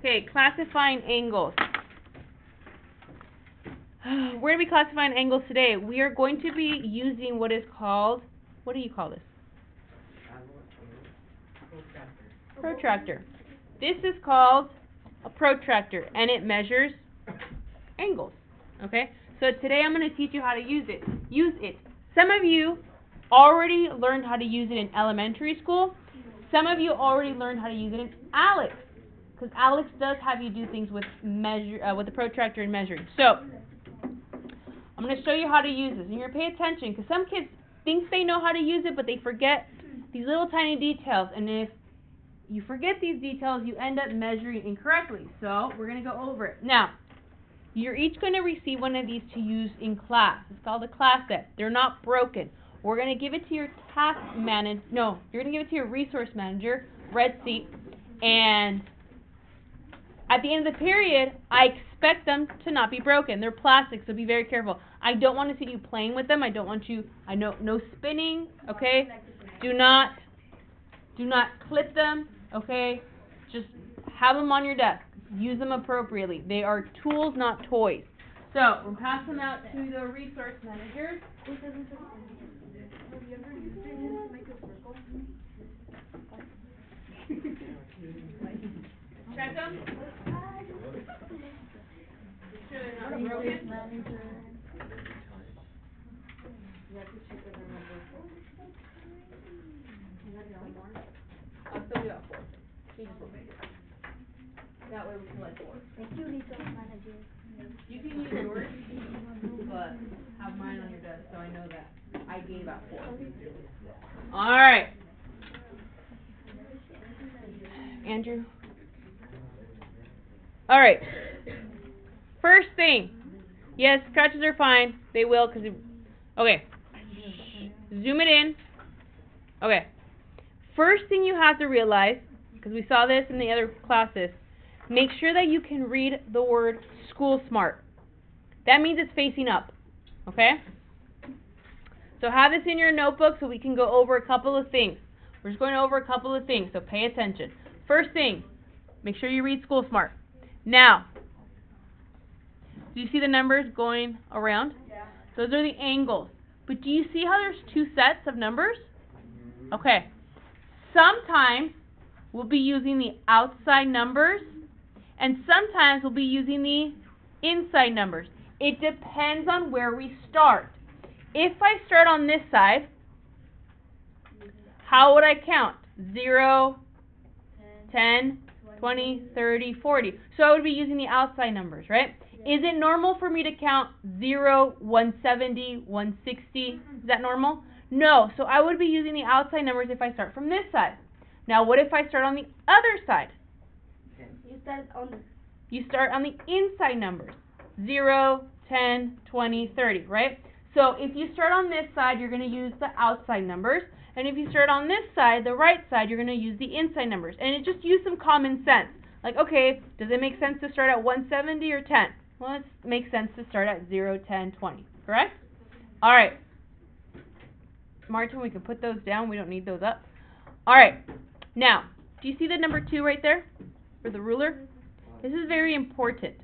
Okay, classifying angles. We're going to be classifying angles today. We are going to be using what is called, what do you call this? Protractor. This is called a protractor, and it measures angles. Okay? So today I'm going to teach you how to use it. Some of you already learned how to use it in elementary school. Some of you already learned how to use it in ALEKS, because ALEKS does have you do things with with the protractor and measuring. So I'm going to show you how to use this, and you're going to pay attention, because some kids think they know how to use it, but they forget these little tiny details, and if you forget these details, you end up measuring incorrectly. So we're going to go over it. Now, you're each going to receive one of these to use in class. It's called a class set. They're not broken. We're going to give it to your task manager. No, you're going to give it to your resource manager, red seat, and at the end of the period, I expect them to not be broken. They're plastic, so be very careful. I don't want to see you playing with them. I don't want you, no spinning, okay? Do not clip them, okay? Just have them on your desk. Use them appropriately. They are tools, not toys. So, we'll pass them out to the resource managers. Have you ever used it to make a circle? Check them. Sure they're not broken. I'll still do that for you. That way we can let 4. Thank you, resource manager. You can use yours, but have mine on your desk so I know that I gave out 4. Alright. Andrew. Alright. First thing. Yes, scratches are fine. They will, because... Okay. Zoom it in. Okay. First thing you have to realize, because we saw this in the other classes, make sure that you can read the word school smart. That means it's facing up. Okay? So have this in your notebook so we can go over a couple of things. We're just going over a couple of things, so pay attention. First thing, make sure you read school smart. Now, do you see the numbers going around? Yeah. Those are the angles. But do you see how there's 2 sets of numbers? Okay. Sometimes we'll be using the outside numbers, and sometimes we'll be using the inside numbers. It depends on where we start. If I start on this side, how would I count? 0, 10, 20, 30, 40. So I would be using the outside numbers, right? Is it normal for me to count 0, 170, 160? Is that normal? No. So I would be using the outside numbers if I start from this side. Now, what if I start on the other side? You start on the inside numbers. 0, 10, 20, 30, right? So if you start on this side, you're going to use the outside numbers. And if you start on this side, the right side, you're going to use the inside numbers. And just use some common sense. Like, okay, does it make sense to start at 170 or 10? Well, it makes sense to start at 0, 10, 20, correct? All right. Martin, we can put those down. We don't need those up. All right. Now, do you see the number 2 right there for the ruler? This is very important.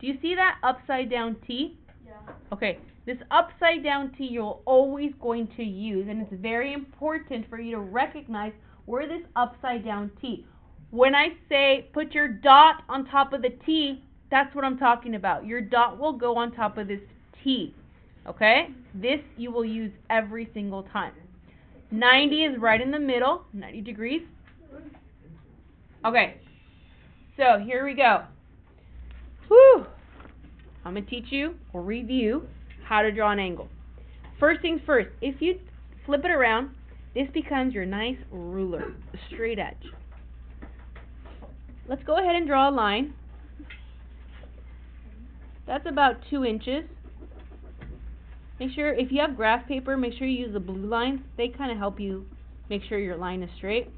Do you see that upside down T? Yeah. Okay. This upside down T you're always going to use, and it's very important for you to recognize where this upside down T. When I say put your dot on top of the T, that's what I'm talking about. Your dot will go on top of this T. Okay? This you will use every single time. 90 is right in the middle, 90 degrees. Okay. So, here we go. Whew. I'm going to teach you or review how to draw an angle. First things first, if you flip it around, this becomes your nice ruler, a straight edge. Let's go ahead and draw a line. That's about 2 inches. Make sure, if you have graph paper, make sure you use the blue lines. They kind of help you make sure your line is straight.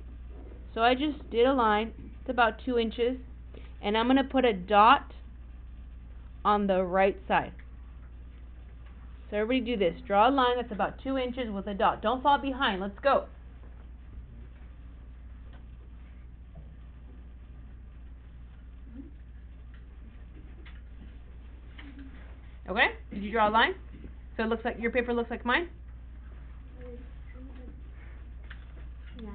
So I just did a line. It's about 2 inches. And I'm going to put a dot on the right side. So everybody do this. Draw a line that's about 2 inches with a dot. Don't fall behind. Let's go. Okay? Did you draw a line? So it looks like your paper looks like mine? Yeah.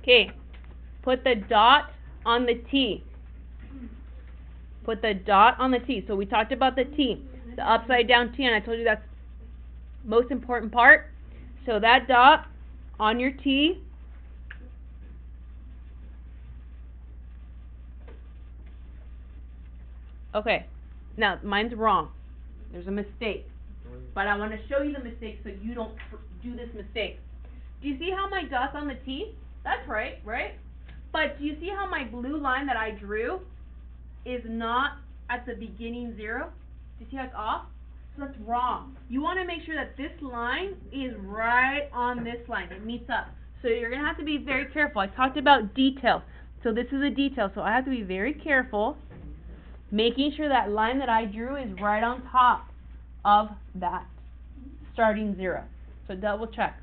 Okay. Put the dot on the T. Put the dot on the T. So we talked about the T, the upside down T, and I told you that's the most important part. So that dot on your T. Okay. Now, mine's wrong. There's a mistake. But I want to show you the mistake so you don't do this mistake. Do you see how my dot's on the T? That's right, right? But do you see how my blue line that I drew is not at the beginning 0? Do you see how it's off? So that's wrong. You want to make sure that this line is right on this line. It meets up. So you're going to have to be very careful. I talked about details. So this is a detail. So I have to be very careful making sure that line that I drew is right on top of that starting 0. So double check.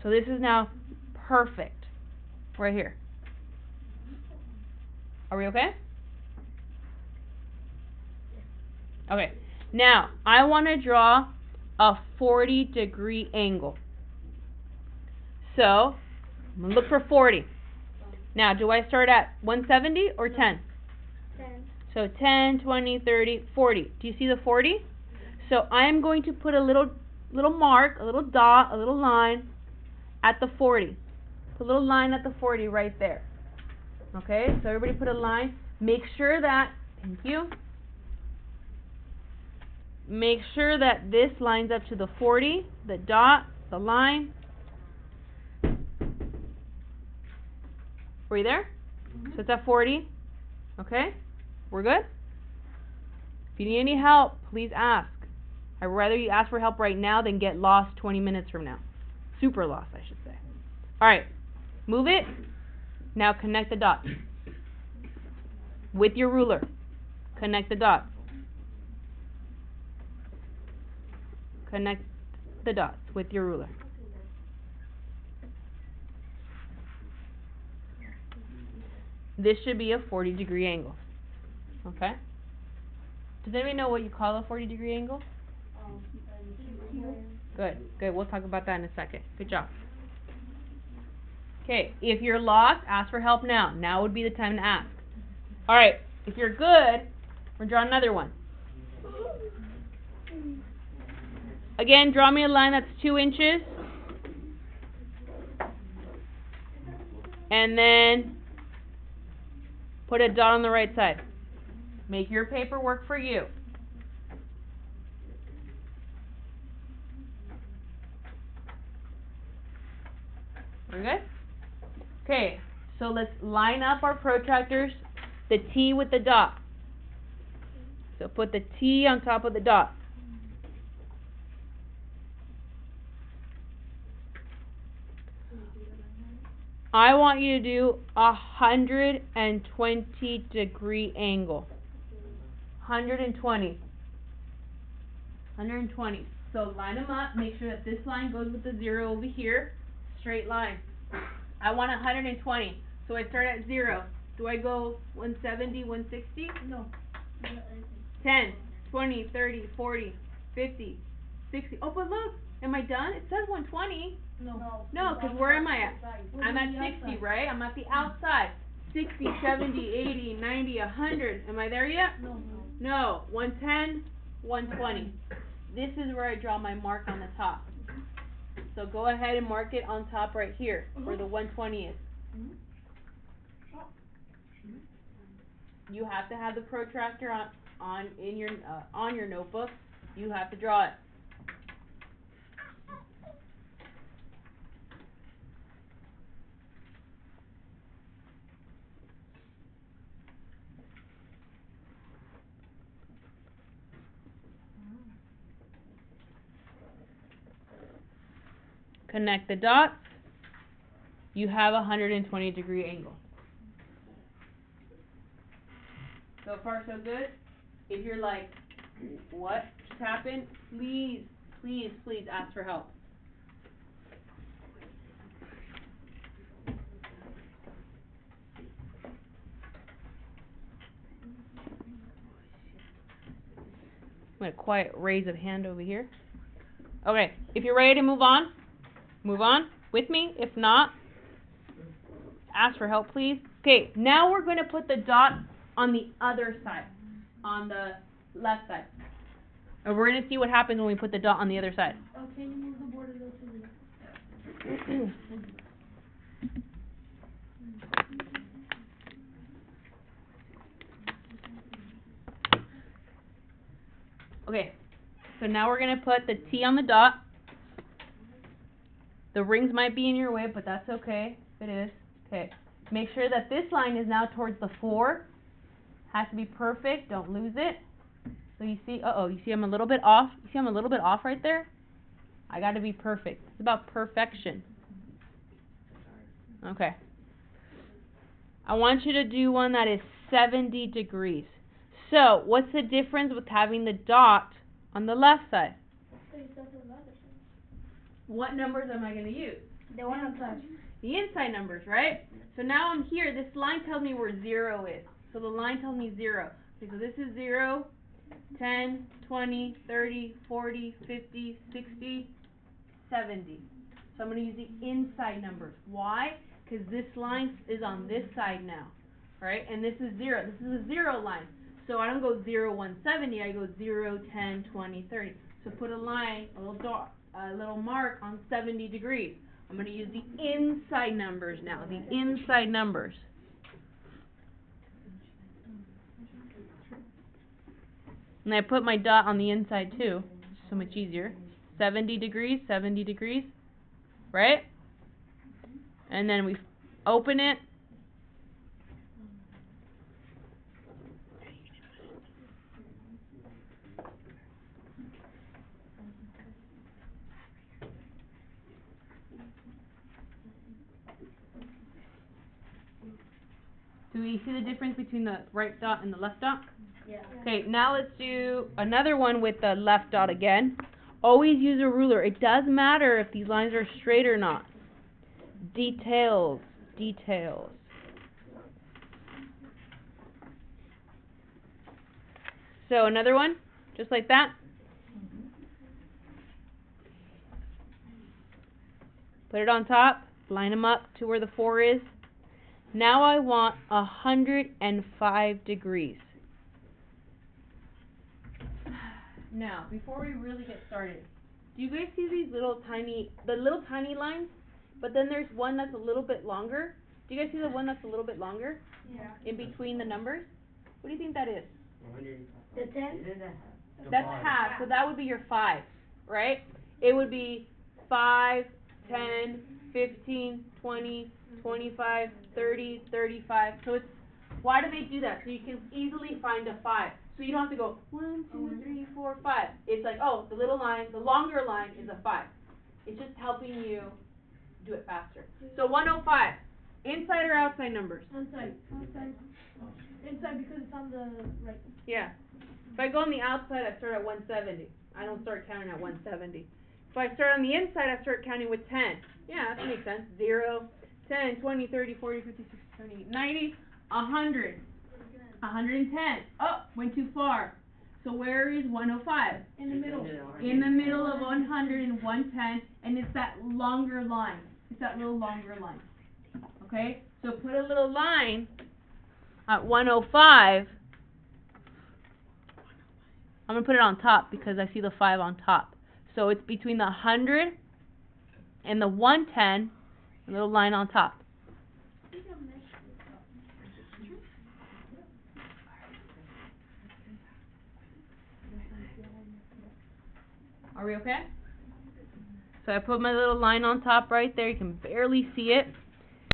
So this is now perfect right here. Are we okay? Okay. Now, I want to draw a 40-degree angle. So, I'm going to look for 40. Now, do I start at 170 or 10? 10. So 10, 20, 30, 40. Do you see the 40? So I'm going to put a little mark, a little dot, a little line at the 40. Put a little line at the 40 right there. Okay, so everybody put a line. Make sure that, thank you. Make sure that this lines up to the 40, the dot, the line. Were you there? So it's at 40. Okay? We're good? If you need any help, please ask. I'd rather you ask for help right now than get lost 20 minutes from now. Super lost, I should say. Alright. Move it. Now connect the dots. With your ruler. Connect the dots. Connect the dots with your ruler. This should be a 40-degree angle. Okay? Does anybody know what you call a 40-degree angle? Good, good. We'll talk about that in a second. Good job. Okay, if you're lost, ask for help now. Now would be the time to ask. Alright, if you're good, we'll draw another one. Again, draw me a line that's 2 inches. And then put a dot on the right side. Make your paper work for you. We're good? Okay, so let's line up our protractors, the T with the dot. So put the T on top of the dot. I want you to do a 120-degree angle. 120. 120. So line them up. Make sure that this line goes with the 0 over here. Straight line. I want 120. So I start at 0. Do I go 170, 160? No. 10, 20, 30, 40, 50, 60. Oh, but look. Am I done? It says 120. No. No, because where am I at? I'm at 60, right? I'm at the outside. 60, 70, 80, 90, 100. Am I there yet? No. No. 110, 120. This is where I draw my mark on the top. So go ahead and mark it on top right here, where the 120 is. You have to have the protractor on your notebook. You have to draw it. Connect the dots. You have a 120-degree angle. So far, so good. If you're like, what just happened? Please, please, please ask for help. I'm going to quiet raise of hand over here. Okay, if you're ready to move on with me. If not, ask for help, please. Okay, now we're going to put the dot on the other side, on the left side. And we're going to see what happens when we put the dot on the other side. Oh, can you move the board a little to the left? Okay, so now we're going to put the T on the dot. The rings might be in your way, but that's okay if it is. Okay, make sure that this line is now towards the 4. Has to be perfect, don't lose it. So you see, you see I'm a little bit off? You see I'm a little bit off right there? I got to be perfect. It's about perfection. Okay. I want you to do one that is 70 degrees. So, what's the difference with having the dot on the left side? What numbers am I going to use? The one on top. The inside numbers, right? So now I'm here. This line tells me where 0 is. So the line tells me 0. Okay, so this is 0, 10, 20, 30, 40, 50, 60, 70. So I'm going to use the inside numbers. Why? Because this line is on this side now, right? And this is 0. This is a 0 line. So I don't go 0, 1, 70. I go 0, 10, 20, 30. So put a line, a little dot, a little mark on 70 degrees. I'm going to use the inside numbers now. The inside numbers. And I put my dot on the inside too. So much easier. 70 degrees, 70 degrees. Right? And then we open it. Do we see the difference between the right dot and the left dot? Yeah. Okay, now let's do another one with the left dot again. Always use a ruler. It does matter if these lines are straight or not. Details, details. So another one, just like that. Put it on top, line them up to where the 4 is. Now I want 105 degrees. Now, before we really get started, do you guys see these little tiny lines? But then there's one that's a little bit longer. Do you guys see the one that's a little bit longer? Yeah. In between the numbers? What do you think that is? The 10? That's half, so that would be your 5, right? It would be 5, 10, 15, 20, 25, 30, 35. So it's, why do they do that? So you can easily find a 5. So you don't have to go 1, 2, 3, 4, 5. It's like, oh, the little line, the longer line is a 5. It's just helping you do it faster. So 105, inside or outside numbers? Inside. Inside because it's on the right. Yeah. If I go on the outside, I start at 170. I don't start counting at 170. If I start on the inside, I start counting with 10. Yeah, that makes sense. 0, 10, 20, 30, 40, 50, 60, 70, 90, 100. 110. Oh, went too far. So where is 105? In the middle. In the middle of 100 and 110, and it's that longer line. It's that little longer line. Okay? So put a little line at 105. I'm going to put it on top because I see the 5 on top. So it's between the 100 and the 110, a little line on top. Are we okay? So I put my little line on top right there. You can barely see it.